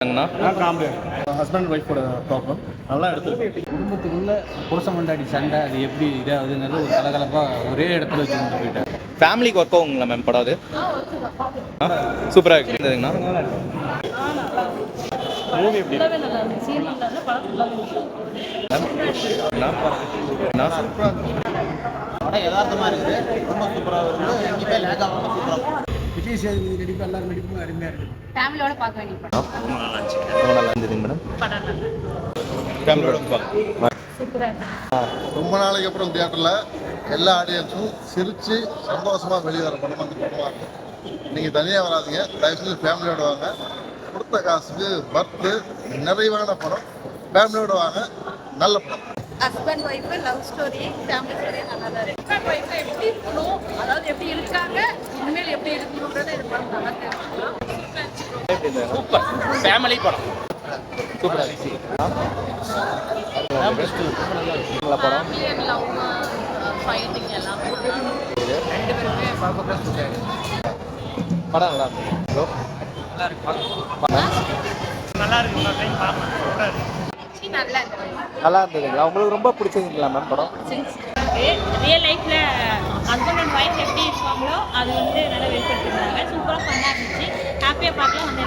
Comedy husband ஒய்ஃபோட problem நல்லா எடுத்து குடும்பத்துக்குள்ள புருஷன் கொண்டாடி சண்டை அது எப்படி இதாகுதுங்கிறது ஒரு கலகலப்பாக ஒரே இடத்துல வச்சு கொண்டு போயிட்டார். ஃபேமிலிக்கு ஒர்க் ஆகுங்களா மேம் படம் அது? சூப்பராக இருந்ததுங்கண்ணா. மூவி எப்படி படம் யதார்த்தமாக இருக்குது, ரொம்ப சூப்பராக இருக்குது, எங்கேயுமே லேக் ஆகாமல் சூப்பராக. விஜய் சேதுபதி நடிப்பு எல்லாரும் நடிப்பும் அருமையாக இருக்குது. ஃபேமிலியோட பார்க்க வேண்டிய படம். ரொம்ப நல்லா இருந்ததுங்க மேடம். படம் நல்லா ஃபேமிலியோட ரொம்ப நாளைக்கு அப்புறம் தியேட்டரில் எல்லா ஆடியன்ஸும் சிரித்து சந்தோஷமாக வெளியே வர படம் அந்த படமாக இருக்கும். நீங்கள் தனியாக வராதிங்க, தயவுசெய்து ஃபேமிலியோடு வாங்க. கொடுத்த காசுக்கு பர்த்து நிறைவான படம். ஃபேமிலியோடு வாங்க, நல்ல படம். Husband wife love story family story நல்லா தான் இருக்கு. ஹஸ்பண்ட் ஒய்ஃபு எப்படி இருக்கணும், அதாவது எப்படி இருக்காங்க, இனிமேல் எப்படி இருக்கணுன்றதை இது படம் நல்லா தெரிஞ்சுக்கலாம். சூப்பர் ஃபேமிலி படம் சூப்பராக இருந்துச்சு. படம் ஃபேமிலி அண்ட் லவ் ஃபைட்டிங் எல்லாம் ரெண்டு பேருமே பர்ஃபெக்டாக சூப்பராக இருக்குது. படம் நல்லா இருக்கு. நல்லா இருக்கு. நல்லா இருக்கு. நல்லா இருந்ததுங்களா? உங்களுக்கு ரொம்ப பிடிச்சதுங்களா மேம் படம்? ரியல் லைஃப்ல ஹஸ்பண்ட் அண்ட் ஒய்ஃப் எப்படி இருப்பாங்களோ அது வந்து நல்லா வெளிப்படுத்திருந்தாங்க. சூப்பராக ஃபன்னாக இருந்துச்சு. ஹாப்பியாக பார்க்கலாம் வந்து